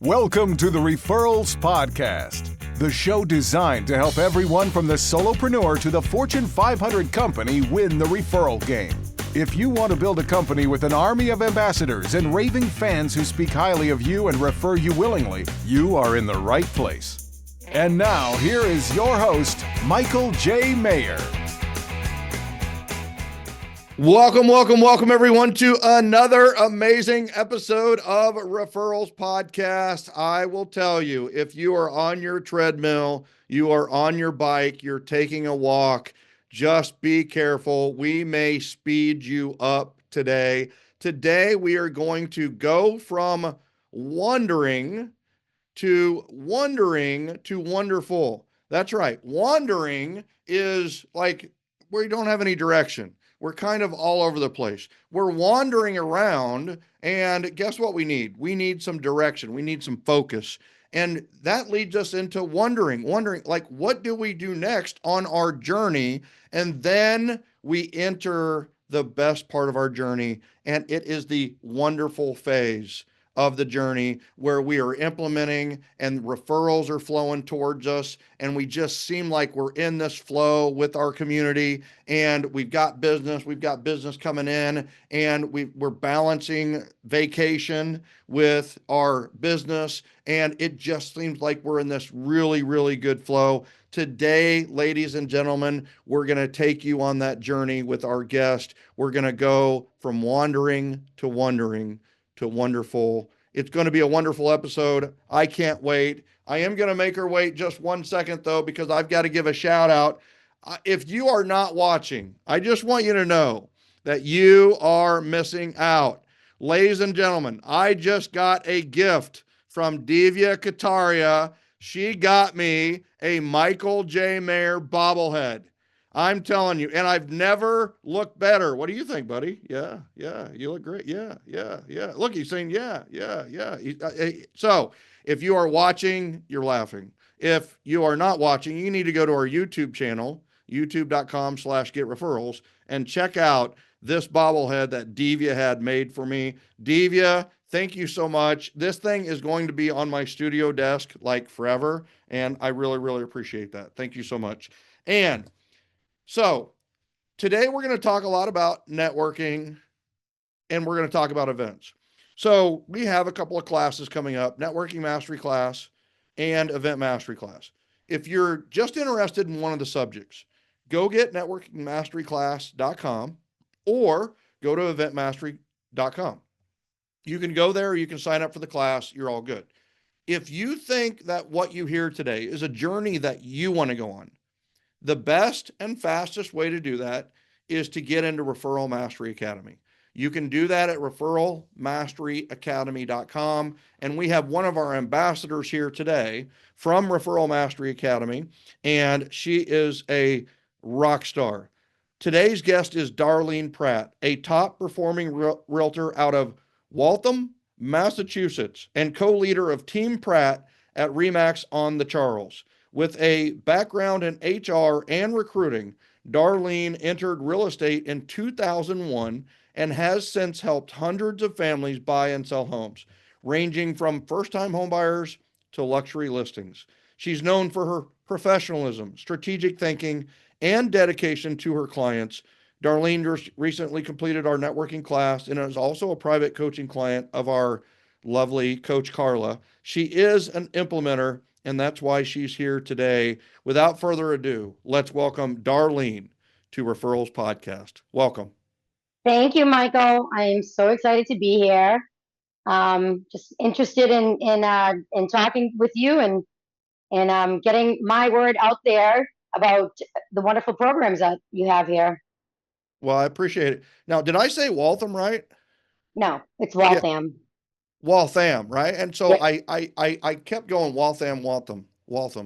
Welcome to the Referrals Podcast, the show designed to help everyone from the solopreneur to the Fortune 500 company win the referral game. If you want to build a company with an army of ambassadors and raving fans who speak highly of you and refer you willingly, you are in the right place. And now, here is your host, Michael J. Maher. Welcome, everyone, to another amazing episode of Referrals Podcast. I will tell you, if you are on your treadmill, you are on your bike, you're taking a walk, just be careful. We may speed you up today. Today, we are going to go from wandering to wonderful. That's right. Wandering is like where you don't have any direction. We're kind of all over the place. We're wandering around, and guess what we need? We need some direction. We need some focus. And that leads us into wondering, like, what do we do next on our journey? And then we enter the best part of our journey, and it is the wonderful phase of the journey where we are implementing and referrals are flowing towards us. And we just seem like we're in this flow with our community, and we've got business coming in, and we're balancing vacation with our business. And it just seems like we're in this really, really good flow. Today, ladies and gentlemen, we're going to take you on that journey with our guest. We're going to go from wandering to wonderful. It's going to be a wonderful episode. I can't wait. I am going to make her wait just 1 second, though, because I've got to give a shout out. If you are not watching, I just want you to know that you are missing out. Ladies and gentlemen, I just got a gift from Divya Kataria. She got me a Michael J. Maher bobblehead. I'm telling you, and I've never looked better. What do you think, buddy? Yeah, you look great. Yeah. Look, he's saying, yeah. So if you are watching, you're laughing. If you are not watching, you need to go to our YouTube channel, youtube.com/getreferrals, and check out this bobblehead that Divya had made for me. Divya, thank you so much. This thing is going to be on my studio desk like forever, and I really, really appreciate that. Thank you so much. And so today we're going to talk a lot about networking, and we're going to talk about events. So we have a couple of classes coming up, networking mastery class and event mastery class. If you're just interested in one of the subjects, go get networkingmasteryclass.com or go to eventmastery.com. You can go there, you can sign up for the class, you're all good. If you think that what you hear today is a journey that you want to go on, the best and fastest way to do that is to get into Referral Mastery Academy. You can do that at referralmasteryacademy.com. And we have one of our ambassadors here today from Referral Mastery Academy, and she is a rock star. Today's guest is Darleen Pratt, a top performing realtor out of Waltham, Massachusetts, and co-leader of Team Pratt at RE/MAX on the Charles. With a background in HR and recruiting, Darleen entered real estate in 2001 and has since helped hundreds of families buy and sell homes, ranging from first-time homebuyers to luxury listings. She's known for her professionalism, strategic thinking, and dedication to her clients. Darleen recently completed our networking class and is also a private coaching client of our lovely Coach Karla. She is an implementer, and that's why she's here today. Without further ado, let's welcome Darleen to Referrals Podcast. Welcome. Thank you, Michael. I am so excited to be here. Just interested in talking with you and getting my word out there about the wonderful programs that you have here. Well, I appreciate it. Now, did I say Waltham right? No, it's Waltham. Yeah. Waltham, right? And so Yep. I kept going Waltham, and it's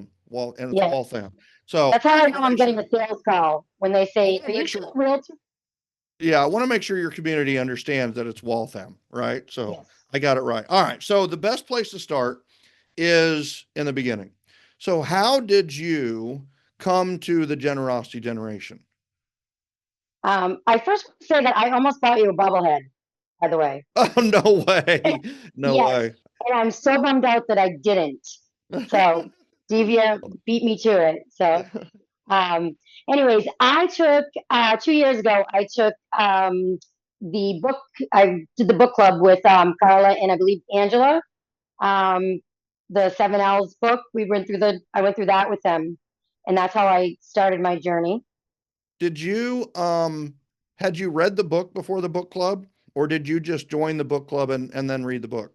Yeah. Waltham. So that's how I know I'm getting a sales call when they say, "Are you sure realtor?" Yeah, I want to make sure your community understands that it's Waltham, right? So Yes. I got it right. All right. So the best place to start is in the beginning. So how did you come to the generosity generation? I first want to say that I almost bought you a bobblehead, by the way. Oh, no way. No Yes. way. And I'm so bummed out that I didn't. So Divya beat me to it. So, um, anyways, I took 2 years ago. I took the book. I did the book club with Karla and I believe Angela. Um, the 7Ls book. I went through that with them, and that's how I started my journey. Did you had you read the book before the book club, or did you just join the book club and then read the book?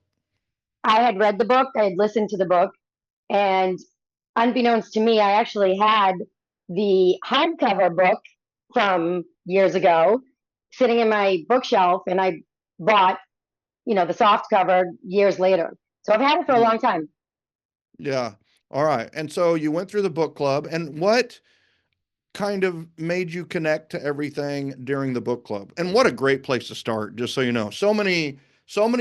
I had read the book. I had listened to the book, and unbeknownst to me, I actually had the hardcover book from years ago sitting in my bookshelf, and I bought, the soft cover years later. So I've had it for a Mhm. long time. Yeah. All right. And so you went through the book club, and what kind of made you connect to everything during the book club? And what a great place to start, just so you know. So many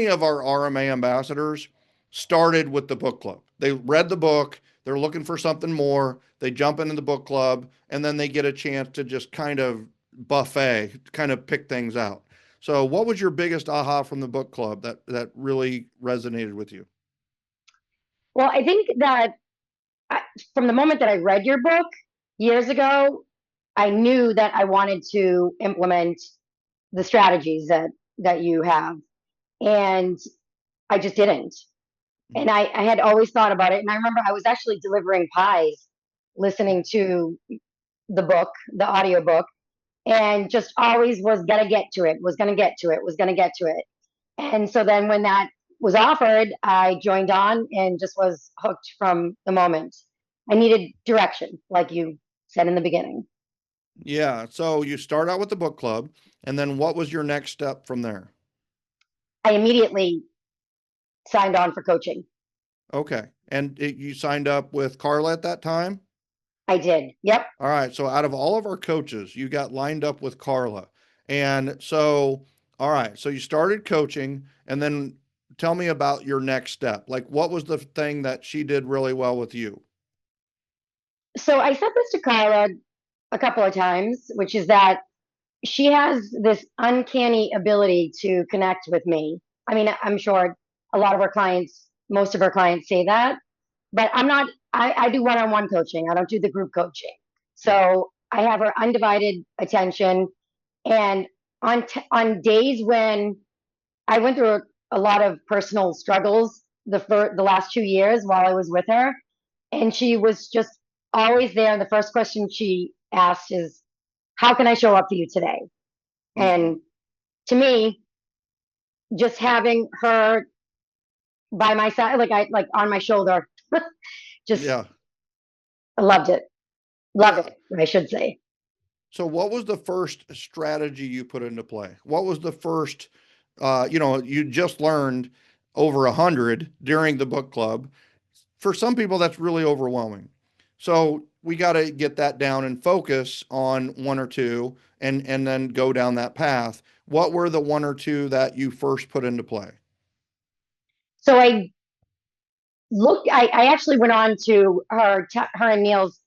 of our RMA ambassadors started with the book club. They read the book, they're looking for something more, they jump into the book club, and then they get a chance to just kind of buffet, kind of pick things out. So what was your biggest aha from the book club that really resonated with you? Well, I think that I, from the moment that I read your book years ago, I knew that I wanted to implement the strategies that you have, and I just didn't. And I had always thought about it. And I remember I was actually delivering pies, listening to the book, the audio book, and just always was gonna get to it, was gonna get to it, was gonna get to it. And so then when that was offered, I joined on and just was hooked from the moment. I needed direction, like you said in the beginning. Yeah. So you start out with the book club, and then what was your next step from there? I immediately signed on for coaching. Okay. And you signed up with Karla at that time? I did. Yep. All right. So out of all of our coaches, you got lined up with Karla. And so, all right. So you started coaching, and then tell me about your next step. Like, what was the thing that she did really well with you? So I said this to Kyla a couple of times, which is that she has this uncanny ability to connect with me. I mean, I'm sure a lot of our clients, most of our clients say that, but I'm not, I do one on one coaching. I don't do the group coaching. Yeah. So I have her undivided attention. And on days when I went through a lot of personal struggles the last 2 years while I was with her, and she was just always there. And the first question she asked is, "How can I show up for you today?" Mhm. And to me, just having her by my side, like on my shoulder, just Yeah. loved it. Love Yeah. it, I should say. So what was the first strategy you put into play? What was the first, you just learned over 100 during the book club. For some people, that's really overwhelming. So we got to get that down and focus on one or two and then go down that path. What were the one or two that you first put into play? So I actually went on to her and Neil's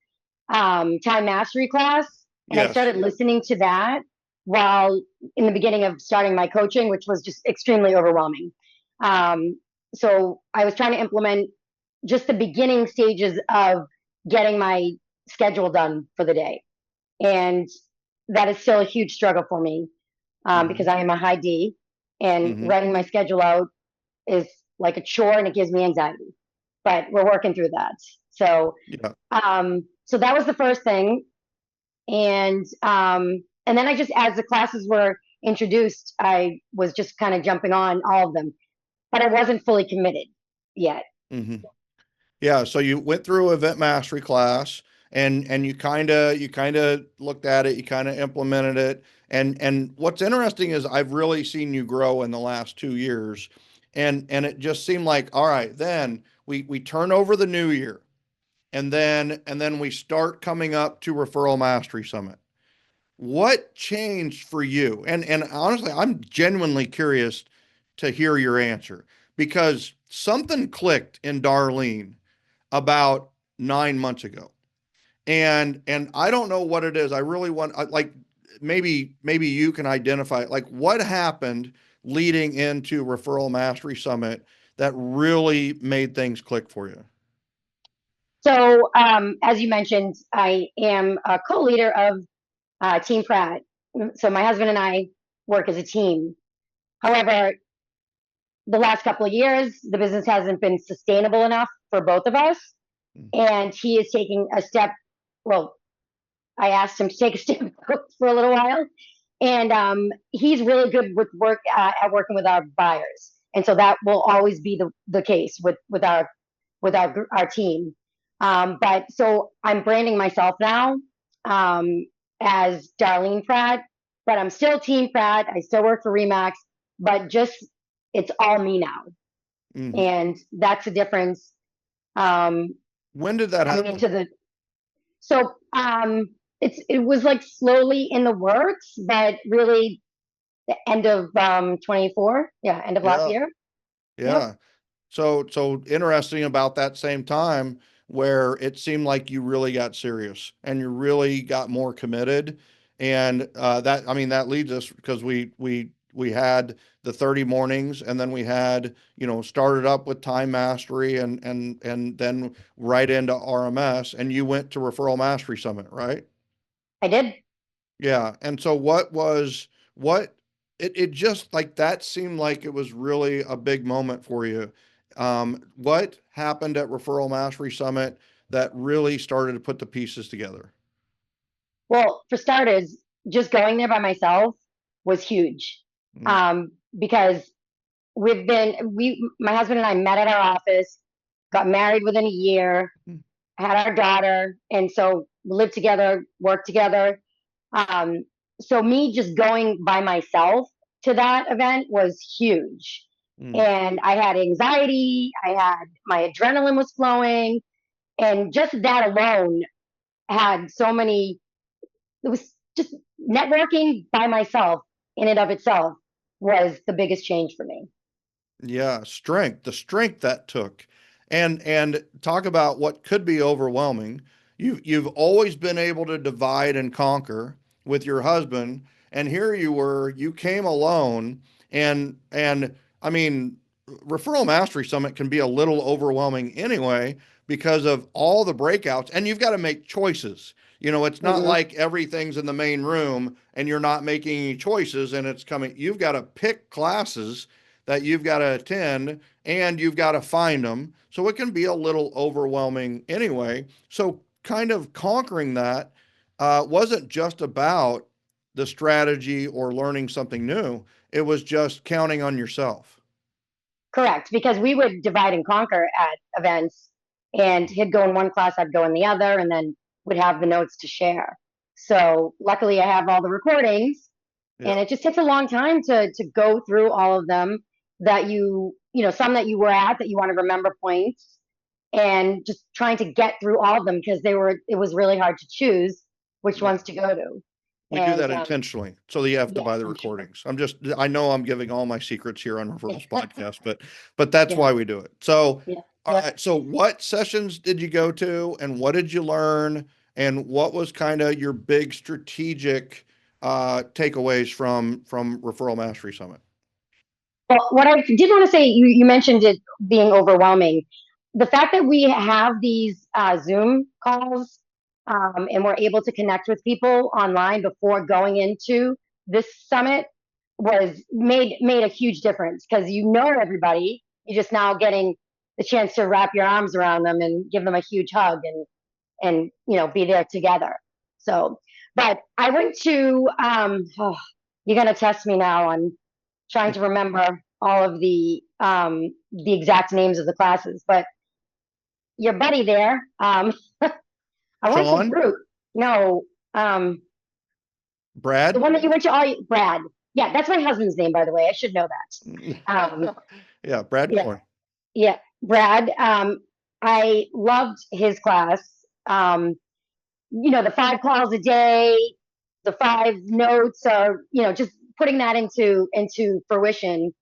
time mastery class, and I Yes. started listening to that while in the beginning of starting my coaching, which was just extremely overwhelming. Um, so I was trying to implement just the beginning stages of getting my schedule done for the day. And that is still a huge struggle for me Mm-hmm. because I am a high D, and Mm-hmm. writing my schedule out is like a chore and it gives me anxiety. But we're working through that. So, Yeah. so that was the first thing, and then I just, as the classes were introduced, I was just kind of jumping on all of them, but I wasn't fully committed yet. Mm-hmm. Yeah, so you went through event mastery class and you kind of looked at it, you kind of implemented it. And what's interesting is I've really seen you grow in the last 2 years. And it just seemed like, all right, then we turn over the new year and then we start coming up to Referral Mastery Summit. What changed for you? And honestly, I'm genuinely curious to hear your answer because something clicked in Darleen about 9 months ago. And I don't know what it is. I really want like maybe you can identify like what happened leading into Referral Mastery Summit that really made things click for you? So, as you mentioned, I am a co-leader of Team Pratt. So my husband and I work as a team. However, the last couple of years, the business hasn't been sustainable enough for both of us. And he is taking a step. Well, I asked him to take a step for a little while. And he's really good with at working with our buyers. And so that will always be the case with our team. But so I'm branding myself now as Darleen Pratt, but I'm still Team Pratt. I still work for Remax, but just it's all me now, and that's the difference. When did that happen? It was like slowly in the works, but really the end of 24, end of last year. Yeah. So interesting about that same time where it seemed like you really got serious and you really got more committed. And that leads us, because we had the 30 mornings, and then we had, started up with time mastery and then right into RMS, and you went to Referral Mastery Summit, right? I did. Yeah. And so it just like that seemed like it was really a big moment for you. What happened at Referral Mastery Summit that really started to put the pieces together? Well, for starters, just going there by myself was huge. Because my husband and I met at our office, got married within a year, had our daughter, and so lived together, worked together. So me just going by myself to that event was huge. And I had anxiety, my adrenaline was flowing, and just that alone had so many, it was just networking by myself in and of itself was the biggest change for me. Yeah, the strength that took. And talk about what could be overwhelming. You've always been able to divide and conquer with your husband, and here you came alone, and I mean, Referral Mastery Summit can be a little overwhelming anyway because of all the breakouts, and you've got to make choices. It's not like everything's in the main room and you're not making any choices and it's coming. You've got to pick classes that you've got to attend, and you've got to find them. So it can be a little overwhelming anyway. So kind of conquering that wasn't just about the strategy or learning something new. It was just counting on yourself. Correct, because we would divide and conquer at events, and he'd go in one class, I'd go in the other, and then would have the notes to share. So luckily I have all the recordings, and it just takes a long time to go through all of them, that some that you were at that you want to remember points, and just trying to get through all of them, because it was really hard to choose which ones to go to. We do that intentionally, so that you have to buy the recordings. I know I'm giving all my secrets here on Referrals Podcast, but that's why we do it. So, all right. So what sessions did you go to, and what did you learn, and what was kind of your big strategic takeaways from Referral Mastery Summit? Well, what I did want to say, you mentioned it being overwhelming. The fact that we have these Zoom calls, and we're able to connect with people online before going into this summit made a huge difference, because everybody. You're just now getting the chance to wrap your arms around them and give them a huge hug and be there together. So, but I went to you're gonna test me now on trying to remember all of the exact names of the classes, but your buddy there, I went to Brute. No, Brad? The one that you went to, Brad. Yeah, that's my husband's name, by the way. I should know that. Yeah, Brad. Yeah, Brad. I loved his class. The 5 calls a day, the 5 notes, are just putting that into fruition.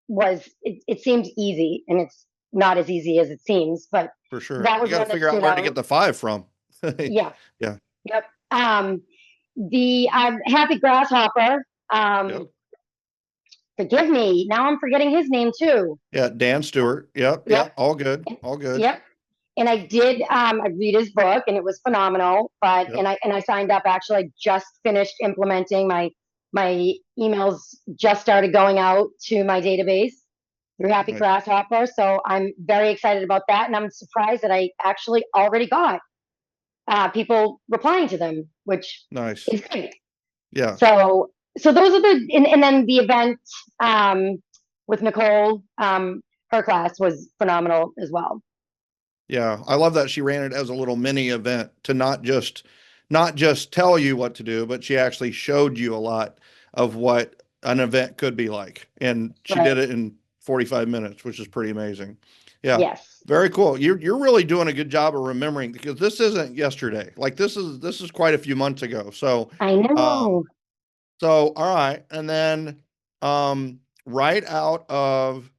It seems easy, and it's not as easy as it seems, but for sure, that was you got to figure out where to get the 5 from. Yeah. Yep. The Happy Grasshopper. forgive me. Now I'm forgetting his name too. Yeah, Dan Stewart. Yep, Yep. all good, all good. Yep. And I did I read his book and it was phenomenal. But Yep. and I signed up. Actually, I just finished implementing my emails just started going out to my database through Happy Nice. Grasshopper. So I'm very excited about that. And I'm surprised that I actually already got people replying to them, which Nice. is great. Yeah. So those are and then the event with Nicole, her class was phenomenal as well. Yeah, I love that she ran it as a little mini event to not just tell you what to do, but she actually showed you a lot of what an event could be like. And she did Right. it in 45 minutes, which is pretty amazing. Yeah. Yes. Very cool. You're really doing a good job of remembering because this isn't yesterday. Like this is quite a few months ago. So I know. all right. And then um right out of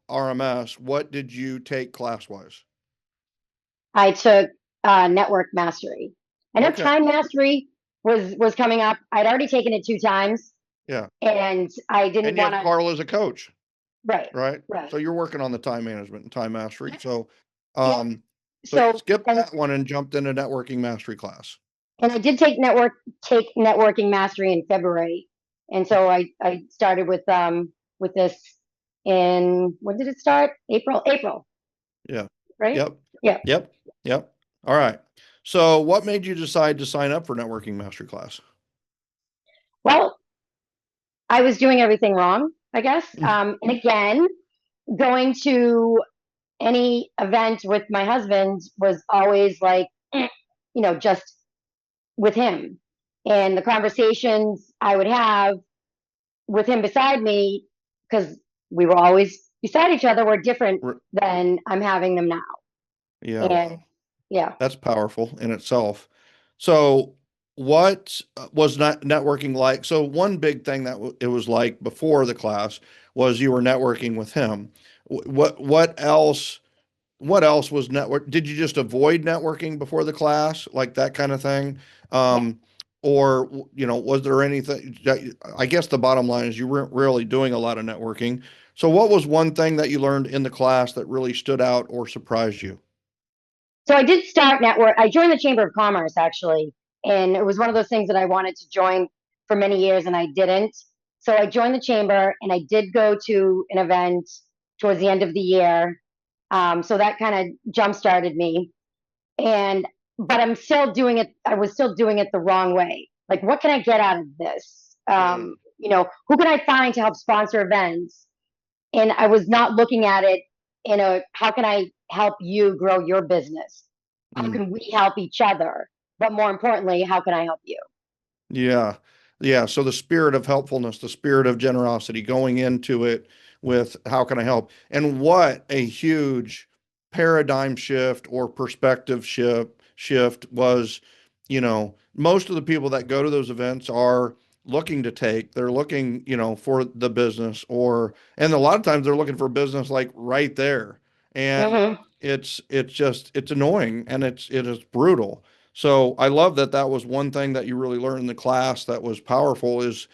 RMS, what did you take class wise? I took network mastery. I know Okay. time mastery was coming up. I'd already taken it 2 times, Yeah. and I didn't And you want have to. Karla as a coach, Right. right? Right. So you're working on the time management and time mastery. Yep. So Yep. so you So skipped that one and jumped into networking mastery class. and I did take networking mastery in February, and so I started with this in when did it start? April, Yeah. right? Yep. Yeah. Yep. Yep. All right. So what made you decide to sign up for networking mastery class? Well, I was doing everything wrong, I guess. Mm. And again, going to any event with my husband was always like, just with him. And the conversations I would have with him beside me, because we were always beside each other, were different than I'm having them now. Yeah, And wow. yeah. That's powerful in itself. So what was not networking like? So one big thing that it was like before the class was you were networking with him. What else was network? Did you just avoid networking before the class, like that kind of thing? Yeah. Or was there anything I guess the bottom line is you weren't really doing a lot of networking. So what was one thing that you learned in the class that really stood out or surprised you? So I did start network. I joined the Chamber of Commerce actually, and it was one of those things that I wanted to join for many years, and I didn't. So I joined the chamber, and I did go to an event towards the end of the year. So that kind of jump started me, and but I'm still doing it. I was still doing it the wrong way. Like, what can I get out of this? Mm, Who can I find to help sponsor events? And I was not looking at it in a how can I help you grow your business? How mm. can we help each other? But more importantly, how can I help you? Yeah. Yeah. So the spirit of helpfulness, the spirit of generosity, going into it with how can I help? And what a huge paradigm shift or perspective shift was, most of the people that go to those events are looking to take, they're looking, for the business and a lot of times they're looking for business like right there. And Mm-hmm. it's annoying and it is brutal. So I love that that was one thing that you really learned in the class that was powerful is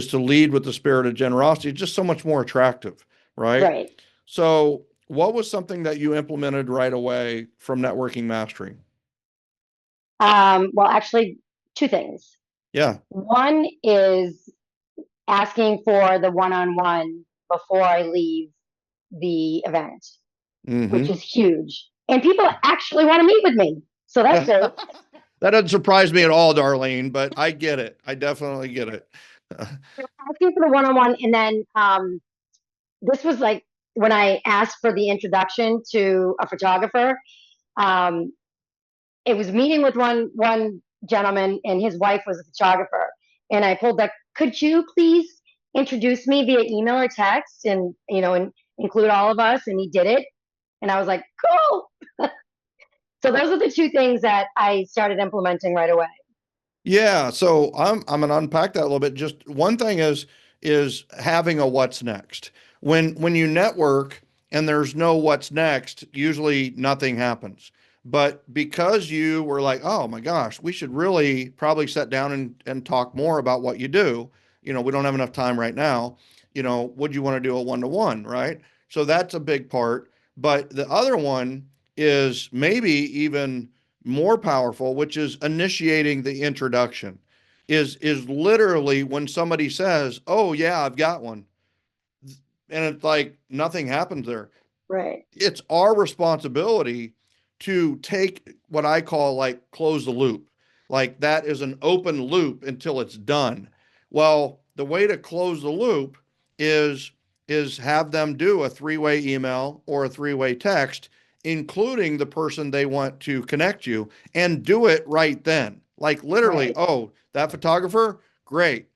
to lead with the spirit of generosity. It's just so much more attractive, right? Right. So what was something that you implemented right away from networking mastery? Well, actually, two things. Yeah. One is asking for the one-on-one before I leave the event, which Mm-hmm. is huge. And people actually want to meet with me. So that's Yeah. great. That doesn't surprise me at all, Darlene, but I get it. I definitely get it. So asking for the one-on-one, and then this was like when I asked for the introduction to a photographer. Um, it was meeting with one gentleman, and his wife was a photographer, and I pulled that. Could you please introduce me via email or text, and and include all of us? And he did it, and I was like, cool. So those are the two things that I started implementing right away. Yeah, so I'm gonna unpack that a little bit. Just one thing is having a what's next. When you network and there's no what's next, usually nothing happens. But because you were like, oh my gosh, we should really probably sit down and talk more about what you do, we don't have enough time right now. Would you want to do a one-to-one, right? So that's a big part. But the other one is maybe even more powerful, which is initiating the introduction. Is literally when somebody says, "Oh yeah, I've got one," and it's like nothing happens there. Right. It's our responsibility to take what I call like close the loop. Like that is an open loop until it's done. Well, the way to close the loop is have them do a three-way email or a three-way text, including the person they want to connect you, and do it right then. Like literally, Right. oh, that photographer, great.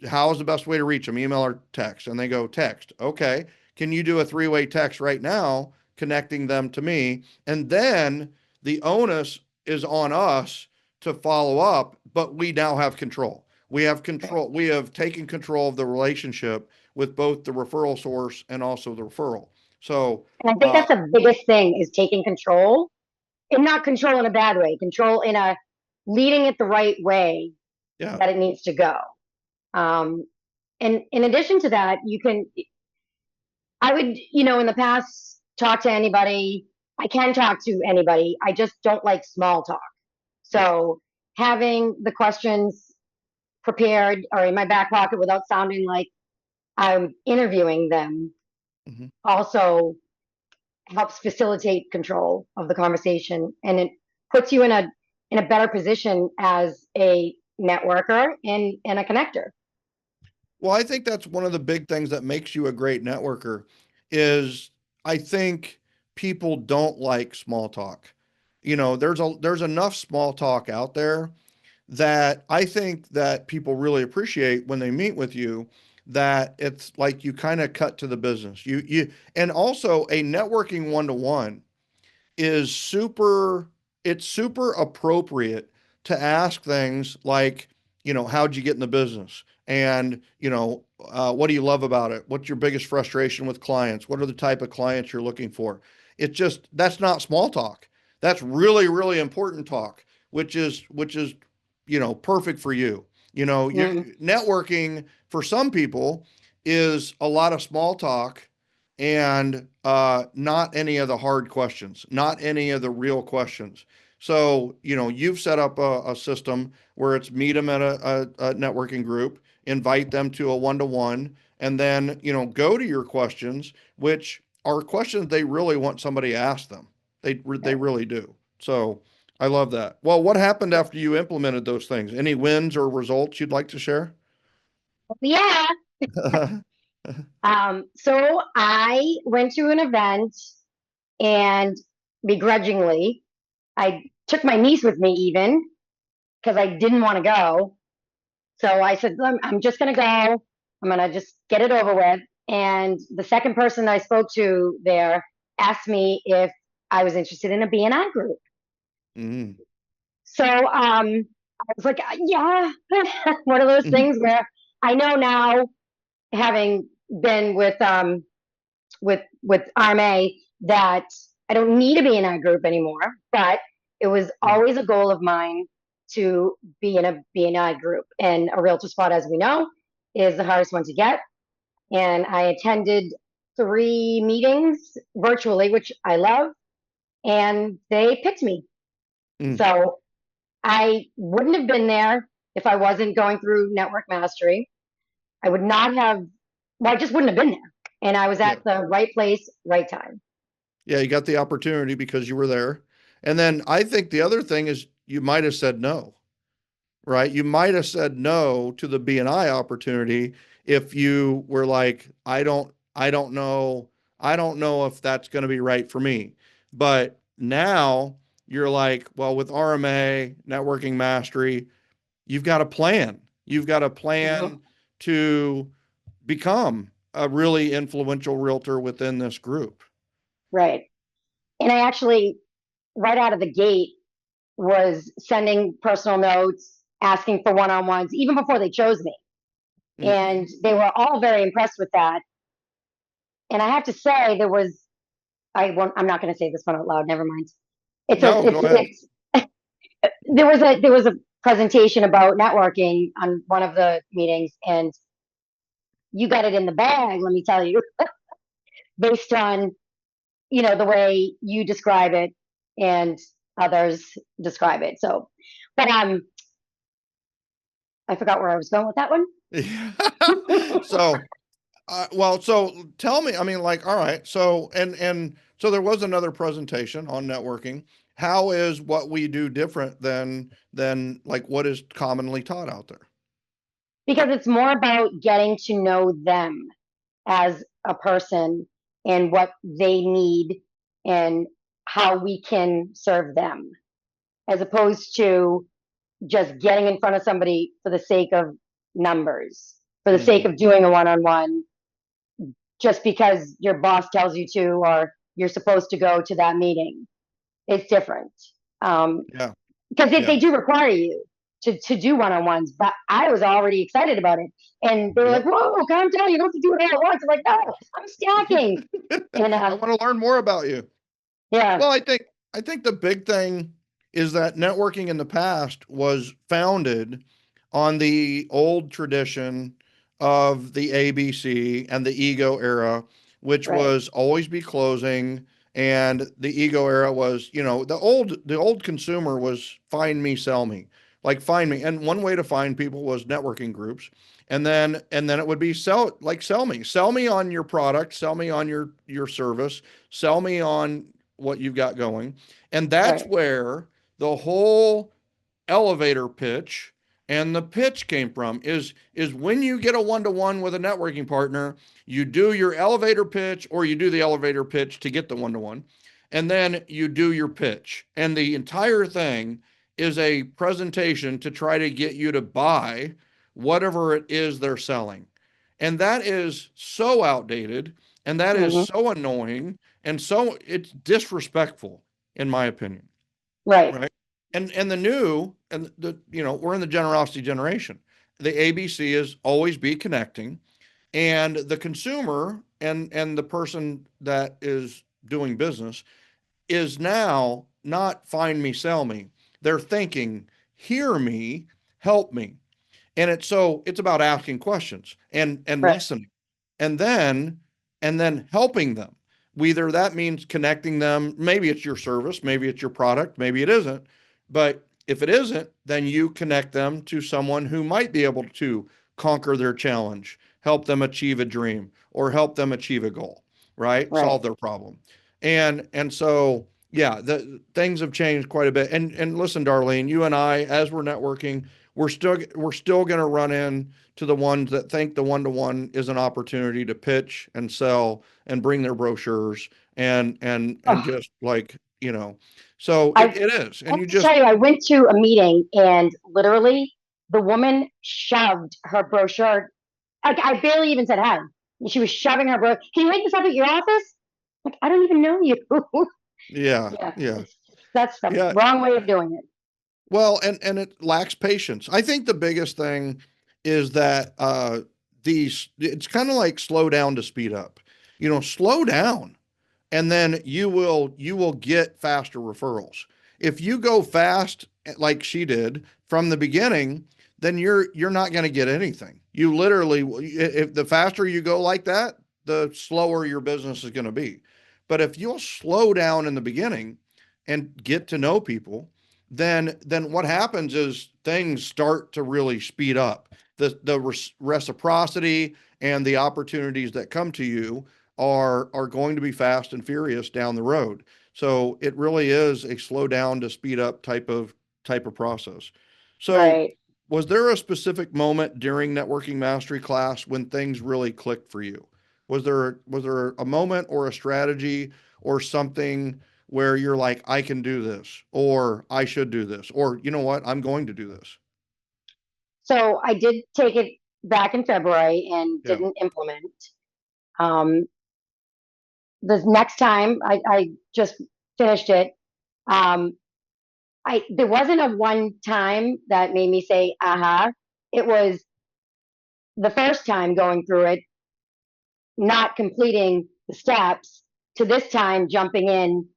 How is the best way to reach them? Email or text? And they go text. Okay, can you do a three-way text right now connecting them to me? And then the onus is on us to follow up, but we now have control. We have control. We have taken control of the relationship with both the referral source and also the referral. So, And I think that's the biggest thing is taking control, and not control in a bad way, control in a leading it the right way yeah. that it needs to go. And in addition to that, I would, in the past, talk to anybody. I can talk to anybody. I just don't like small talk. So having the questions prepared or in my back pocket without sounding like I'm interviewing them Mhm. also helps facilitate control of the conversation, and it puts you in a better position as a networker and a connector. Well, I think that's one of the big things that makes you a great networker is I think people don't like small talk. There's enough small talk out there that I think that people really appreciate when they meet with you, that it's like you kind of cut to the business. And also a networking one-to-one is it's super appropriate to ask things like, how'd you get in the business? And, what do you love about it? What's your biggest frustration with clients? What are the type of clients you're looking for? That's not small talk. That's really, really important talk, which is, perfect for you. Your Mm, networking for some people is a lot of small talk and not any of the hard questions, not any of the real questions. So, you've set up a system where it's meet them at a networking group, invite them to a one-to-one, and then, go to your questions, which are questions they really want somebody to ask them. They really do. So I love that. Well, what happened after you implemented those things? Any wins or results you'd like to share? yeah. So I went to an event, and begrudgingly, I took my niece with me even because I didn't want to go. So I said, I'm just going to go. I'm going to just get it over with. And the second person I spoke to there asked me if I was interested in a BNI group. Mm-hmm. So I was like, yeah, one of those things where I know now, having been with RMA, that I don't need a BNI group anymore, but it was always a goal of mine to be in a BNI group. And a realtor spot, as we know, is the hardest one to get. And I attended 3 meetings virtually, which I love, and they picked me. Mm. So I wouldn't have been there if I wasn't going through Network Mastery. I would not have, well, I just wouldn't have been there. And I was Yeah. at the right place, right time. Yeah, you got the opportunity because you were there. And then I think the other thing is you might have said no, right? You might have said no to the BNI opportunity if you were like, I don't know if that's going to be right for me. But now you're like, well, with RMA, networking mastery, you've got a plan. You've got a Mhm. plan to become a really influential realtor within this group. Right. And I actually, right out of the gate, was sending personal notes, asking for one on ones, even before they chose me. Mm. And they were all very impressed with that. And I have to say, I'm not going to say this one out loud. Never mind. It's a, No, go it's, ahead. it's, there was a presentation about networking on one of the meetings, and you got it in the bag, let me tell you, based on, the way you describe it and others describe it. So, but I forgot where I was going with that one. So, so tell me, I mean, like, all right, so, and so there was another presentation on networking. How is what we do different than like what is commonly taught out there? Because it's more about getting to know them as a person and what they need and how we can serve them, as opposed to just getting in front of somebody for the sake of numbers, for the sake Mhm. of doing a one-on-one, just because your boss tells you to, or you're supposed to go to that meeting. It's different. Yeah, Because yeah, they do require you to do one-on-ones, but I was already excited about it. And they were like, yep. whoa, calm down, you don't have to do it all at once. I'm like, no, I'm stacking. And I want to learn more about you. yeah, Well, I think the big thing is that networking in the past was founded on the old tradition of the ABC and the ego era, which right, was always be closing. And the ego era was, the old consumer was find me, sell me, like find me. And one way to find people was networking groups. And then it would be sell me on your product, sell me on your service, sell me on what you've got going. And that's right, where the whole elevator pitch and the pitch came from is when you get a one-to-one with a networking partner, you do your elevator pitch or you do the elevator pitch to get the one-to-one, and then you do your pitch. And the entire thing is a presentation to try to get you to buy whatever it is they're selling. And that is so outdated and that is hmm, so annoying and so it's disrespectful in my opinion, right, right? And the new and the we're in the generosity generation. The ABC is always be connecting, and the consumer and the person that is doing business is now not find me, sell me. They're thinking, hear me, help me. And it's about asking questions and right, listening, and then helping them. Whether that means connecting them, maybe it's your service, maybe it's your product, maybe it isn't. But if it isn't, then you connect them to someone who might be able to conquer their challenge, help them achieve a dream, or help them achieve a goal, right? right. Solve their problem. And so yeah, the things have changed quite a bit. And listen, Darleen, you and I, as we're networking, we're still going to run in to the ones that think the one-to-one is an opportunity to pitch and sell and bring their brochures and Oh, just like so I it is, and have you to just tell you, I went to a meeting and literally the woman shoved her brochure. Like, I barely even said hi. She was shoving her brochure. Can you make this up at your office? Like, I don't even know you. yeah, Yeah, yeah, that's the yeah. wrong way of doing it. Well, and it lacks patience. I think the biggest thing is that these it's kind of like slow down to speed up. Slow down and then you will get faster referrals. If you go fast like she did from the beginning, then you're not going to get anything. You literally, if the faster you go like that, the slower your business is going to be. But if you'll slow down in the beginning and get to know people, then what happens is things start to really speed up. The reciprocity and the opportunities that come to you are going to be fast and furious down the road. So it really is a slow down to speed up type of process. So Right. was there a specific moment during networking mastery class when things really clicked for you? Was there a moment or a strategy or something where you're like, I can do this, or I should do this, or you know what, I'm going to do this? So I did take it back in February and Yeah. didn't implement. Um, the next time I just finished it. Um, there wasn't a one time that made me say aha. It was the first time going through it, not completing the steps, to this time jumping in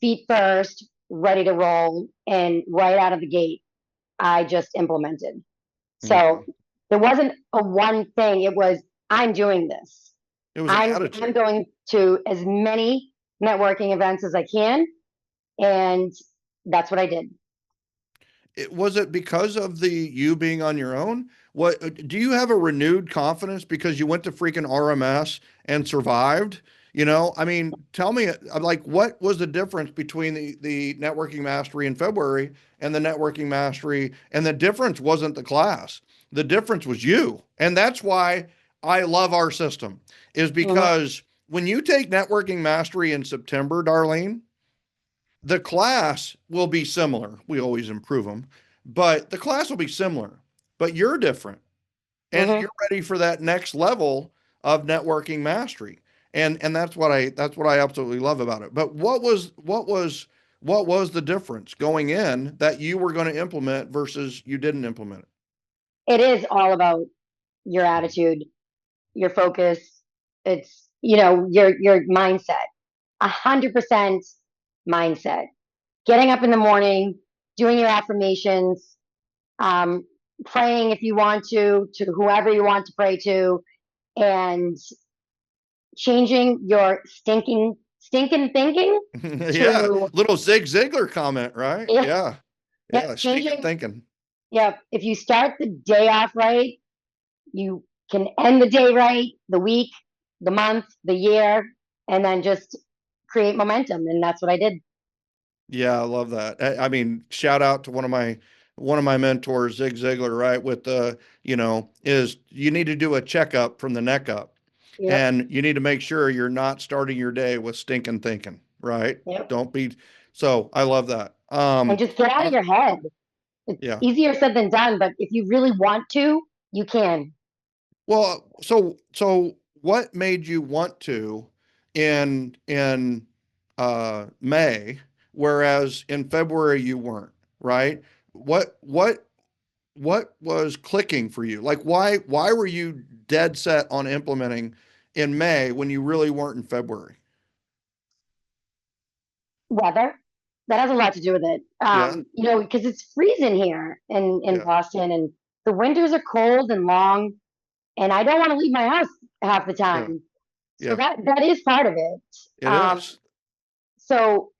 feet first, ready to roll, and right out of the gate. I just implemented. Mm-hmm. So there wasn't a one thing. It was, I'm doing this. It was an I'm attitude. going to as many networking events as I can, and that's what I did. Was it because of the you being on your own? What do you have a renewed confidence because you went to freaking RMS and survived? I mean, tell me, like, what was the difference between the networking mastery in February and the networking mastery? And the difference wasn't the class. The difference was you. And that's why I love our system, is Mm-hmm. because when you take networking mastery in September, Darlene, the class will be similar. We always improve them, but the class will be similar, but you're different and Mm-hmm. you're ready for that next level of networking mastery. And that's what I absolutely love about it. But what was the difference going in that you were going to implement versus you didn't implement it? It is all about your attitude, your focus. It's, your mindset. 100% mindset. Getting up in the morning, doing your affirmations, um, praying if you want to whoever you want to pray to, and changing your stinking thinking Yeah, to, little Zig Ziglar comment, right? yeah, Yeah, yeah, yeah, stinking changing. thinking. Yeah, if you start the day off right, you can end the day right, the week, the month, the year, and then just create momentum. And that's what I did. Yeah, I love that. I mean, shout out to one of my mentors, Zig Ziglar, right? With is you need to do a checkup from the neck up, Yep. and you need to make sure you're not starting your day with stinking thinking, right? Yep. Don't be. So I love that. And just get out of Uh, your head. It's yeah. easier said than done, but if you really want to, you can. Well, so what made you want to in May, whereas in February you weren't, right? What was clicking for you? Like why were you dead set on implementing in May when you really weren't in February? Weather, that has a lot to do with it. Yeah, Because it's freezing here in yeah, Boston, and the winters are cold and long, and I don't want to leave my house half the yeah, time. So yeah. that is part of it. It Um, is. so,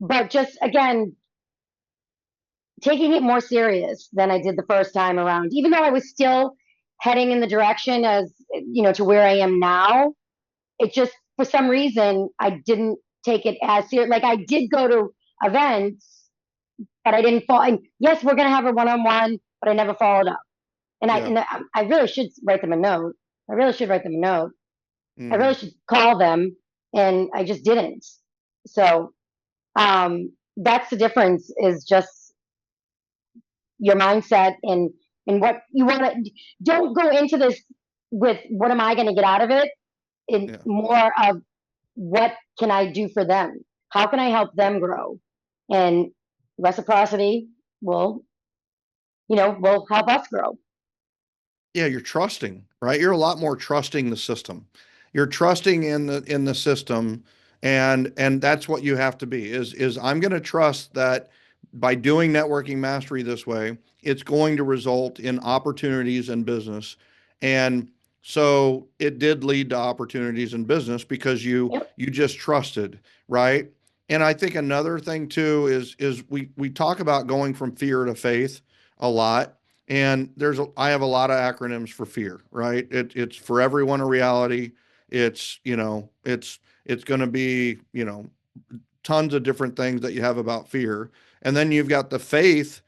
but just again, taking it more serious than I did the first time around, even though I was still heading in the direction as to where I am now. It just, for some reason, I didn't take it as serious. Like, I did go to events, but I didn't fall. And yes, we're gonna have a one-on-one, but I never followed up. And I Yeah. and I really should write them a note. I really should write them a note. I Hmm. really should call them, and I just didn't. So that's the difference. Is just your mindset and what you want to. Don't go into this with what am I going to get out of it. In Yeah. more of what can I do for them? How can I help them grow? And reciprocity will, will help us grow. Yeah, you're trusting, right? You're a lot more trusting the system. You're trusting in the system, and that's what you have to be. Is I'm going to trust that by doing networking mastery this way, it's going to result in opportunities in business. And so it did lead to opportunities in business because you Yep. you just trusted, right? And I think another thing too is we talk about going from fear to faith a lot, and I have a lot of acronyms for fear, right? It's for everyone a reality. It's going to be, tons of different things that you have about fear. And then you've got the faith,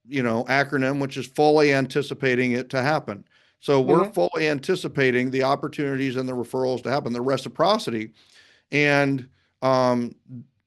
acronym, which is fully anticipating it to happen. So we're Mm-hmm. fully anticipating the opportunities and the referrals to happen, the reciprocity. And um,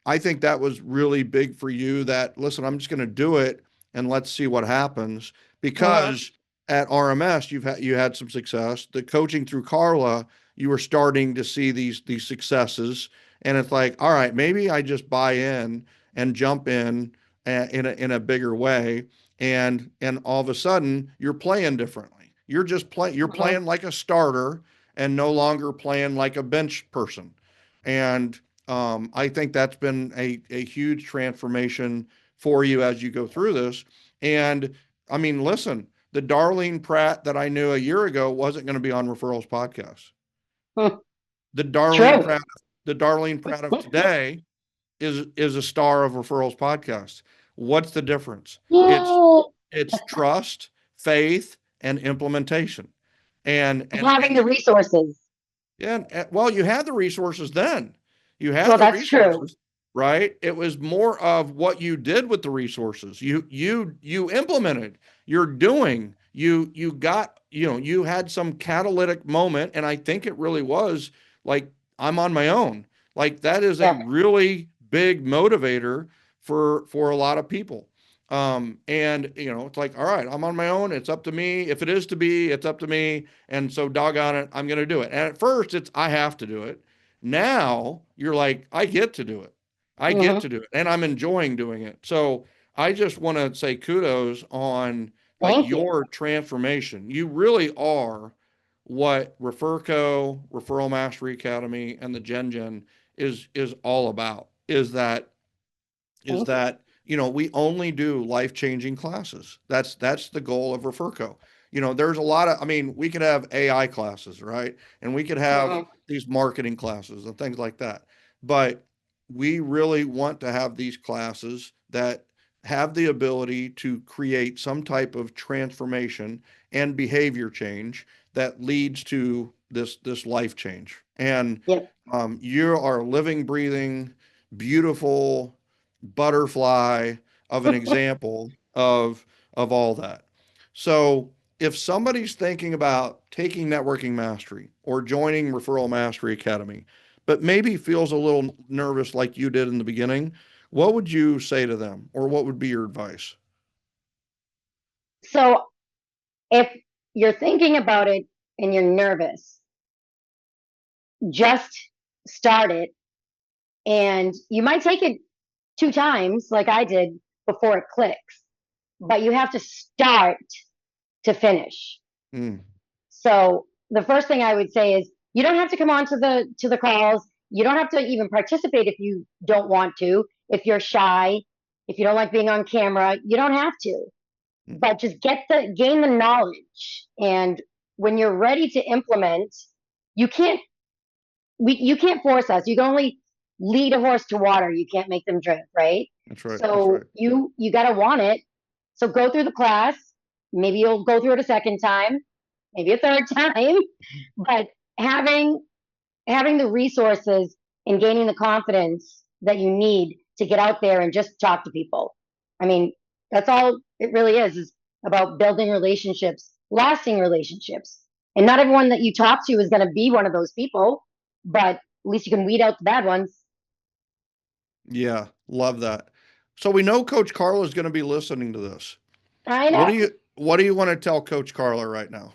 I think that was really big for you that, listen, I'm just going to do it and let's see what happens. Mm-hmm. Because at RMS, you had some success. The coaching through Karla, you were starting to see these successes. And it's like, all right, maybe I just buy in and jump in a bigger way. And all of a sudden you're playing differently. You're Mm-hmm. playing like a starter and no longer playing like a bench person. And I think that's been a huge transformation for you as you go through this. And I mean, listen, the Darleen Pratt that I knew a year ago wasn't going to be on Referrals Podcast. Hmm. The Darleen True. Pratt, the Darleen Pratt of today is a star of Referrals Podcast. What's the difference? It's Yay. it's trust, faith, and implementation. Having And the resources. yeah, well, you had the resources then. You had Well, the that's true. resources, right? It was more of what you did with the resources. You implemented. You're doing. You got, you had some catalytic moment, and I think it really was like, I'm on my own. Like that is a Yep. really big motivator for a lot of people. And it's like, all right, I'm on my own. It's up to me. If it is to be, it's up to me. And so doggone it, I'm going to do it. And at first it's, I have to do it. Now you're like, I get to do it. I get Hmm. to do it. And I'm enjoying doing it. So I just want to say kudos on like Thank you. your transformation. You really are what Referco, Referral Mastery Academy, and the Gen is all about. Is Thank you. that we only do life-changing classes. That's the goal of Referco. There's a lot of, I mean, we could have AI classes, right? And we could have Hmm. these marketing classes and things like that. But we really want to have these classes that have the ability to create some type of transformation and behavior change that leads to this life change. And Yep. you are a living, breathing, beautiful butterfly of an example of all that. So if somebody's thinking about taking networking mastery or joining Referral Mastery Academy, but maybe feels a little nervous like you did in the beginning, what would you say to them, or what would be your advice? So if you're thinking about it and you're nervous, just start it. And you might take it 2 times, like I did, before it clicks, but you have to start to finish. Mm, So the first thing I would say is you don't have to come on to the calls. You don't have to even participate if you don't want to. If you're shy, if you don't like being on camera, you don't have to. mm, But just gain the knowledge. And when you're ready to implement, you can't you can't force us. You can only lead a horse to water. You can't make them drink, right? that's right. That's So right. you gotta want it. So go through the class. Maybe you'll go through it a second time, maybe a third time, but having having the resources and gaining the confidence that you need to get out there and just talk to people. I mean, that's all it really is about building relationships, lasting relationships. And not everyone that you talk to is going to be one of those people, but at least you can weed out the bad ones. Yeah, love that. So we know Coach Karla is going to be listening to this. I What know. do you want to tell Coach Karla right now?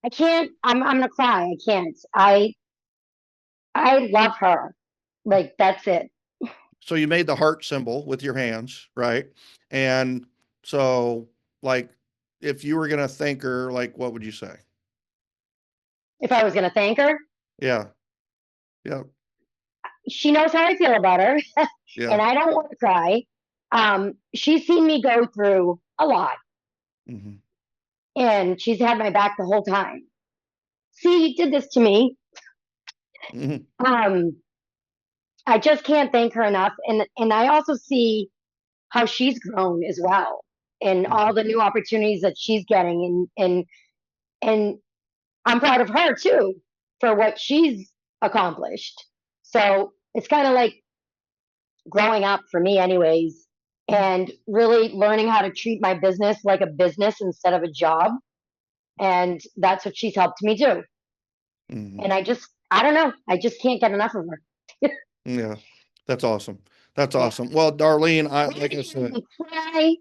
I can't. I'm gonna cry. I can't. I love her. Like that's it. So you made the heart symbol with your hands, right? And so, like, if you were gonna thank her, like, what would you say? If I was gonna thank her, Yeah, yeah, she knows how I feel about her, yeah. and I don't want to cry. She's seen me go through a lot, Hmm. and she's had my back the whole time. See, you did this to me. Hmm. Um, I just can't thank her enough, and I also see how she's grown as well, and all Hmm. the new opportunities that she's getting, and I'm proud of her too for what she's accomplished. So it's kind of like growing up for me, anyways, and really learning how to treat my business like a business instead of a job. And that's what she's helped me do. Hmm. And I don't know, I just can't get enough of her. Yeah, that's awesome. That's Yeah. awesome. Well, Darlene, like I said, Cry.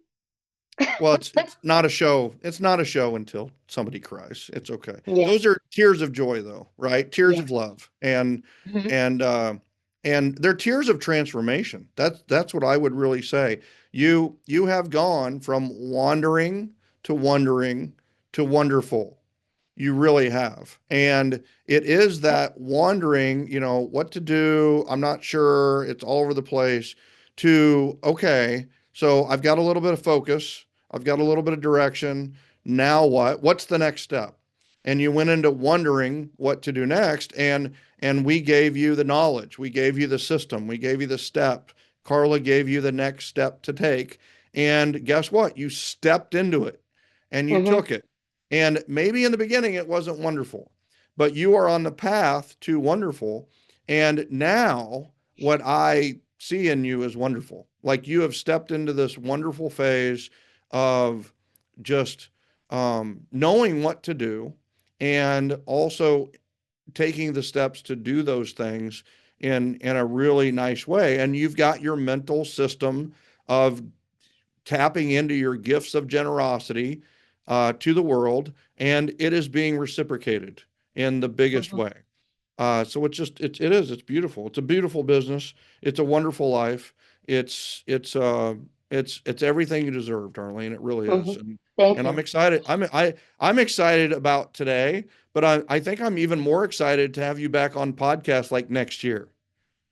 well, it's not a show. It's not a show until somebody cries. It's okay. Yeah. Those are tears of joy, though, right? Tears Yeah. of love, and Mhm. and uh, and they're tears of transformation. That's what I would really say. You have gone from wandering to wondering to wonderful. You really have. And it is that wandering, what to do. I'm not sure. It's all over the place to, okay, So I've got a little bit of focus. I've got a little bit of direction. Now what? What's the next step? And you went into wondering what to do next. And we gave you the knowledge. We gave you the system. We gave you the step. Karla gave you the next step to take. And guess what? You stepped into it and you Mm-hmm. took it. And maybe in the beginning it wasn't wonderful, but you are on the path to wonderful. And now what I see in you is wonderful. Like you have stepped into this wonderful phase of just knowing what to do and also taking the steps to do those things in a really nice way. And you've got your mental system of tapping into your gifts of generosity to the world, and it is being reciprocated in the biggest Mm-hmm. way. So it's beautiful. It's a beautiful business. It's a wonderful life. It's everything you deserve, Darlene. It really Mm-hmm. is. Thank And I'm you. excited. I'm excited about today, but I think I'm even more excited to have you back on podcast like next year.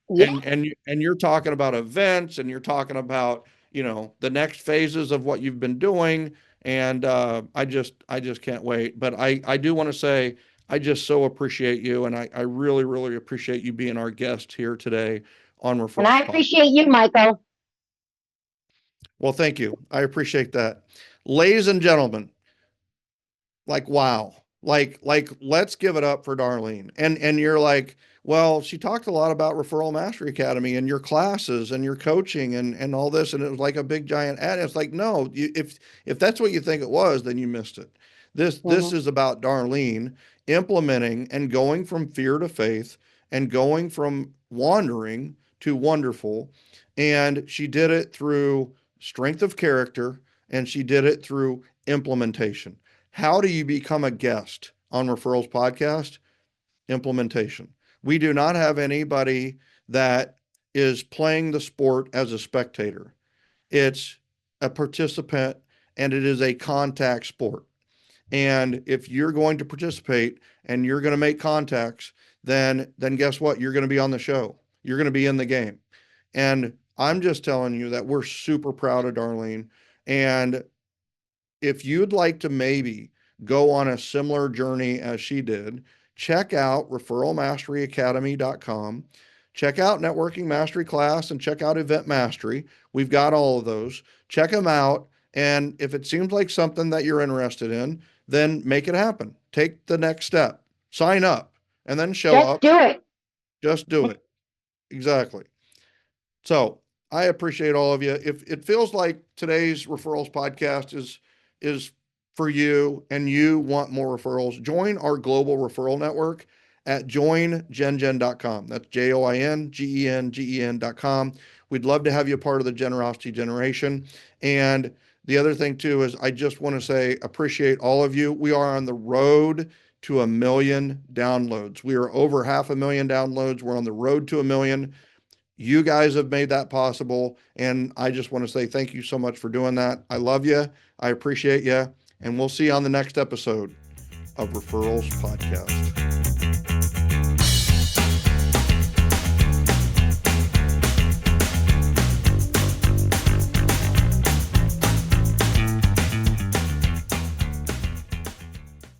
Yeah. And you're talking about events, and you're talking about, the next phases of what you've been doing. And I just can't wait. But I do want to say I just so appreciate you, and I really, really appreciate you being our guest here today on And Referrals I Pod. appreciate you, Michael. Well, thank you. I appreciate that. Ladies and gentlemen, like, wow. Like let's give it up for Darlene. And you're like, well, she talked a lot about Referral Mastery Academy and your classes and your coaching and all this, and it was like a big giant ad. It's like, no, if that's what you think it was, then you missed it. This Mm-hmm. is about Darlene implementing and going from fear to faith and going from wandering to wonderful. And she did it through strength of character, and she did it through implementation. How do you become a guest on Referrals Podcast? Implementation. We do not have anybody that is playing the sport as a spectator. It's a participant, and it is a contact sport. And if you're going to participate and you're going to make contacts, then guess what? You're going to be on the show. You're going to be in the game. And I'm just telling you that we're super proud of Darlene. And if you'd like to maybe go on a similar journey as she did, check out referralmasteryacademy.com. Check out Networking Mastery Class and check out Event Mastery. We've got all of those. Check them out. And if it seems like something that you're interested in, then make it happen. Take the next step. Sign up and then show Just up. do it. Just do it. Exactly. So I appreciate all of you. If it feels like today's referrals podcast is for you and you want more referrals, join our global referral network at joingengen.com. That's joingengen.com. We'd love to have you a part of the generosity generation. And the other thing too is I just want to say appreciate all of you. We are on the road to 1 million downloads. We are over 500,000 downloads. We're on the road to 1 million. You guys have made that possible. And I just want to say thank you so much for doing that. I love you. I appreciate you. And we'll see you on the next episode of Referrals Podcast.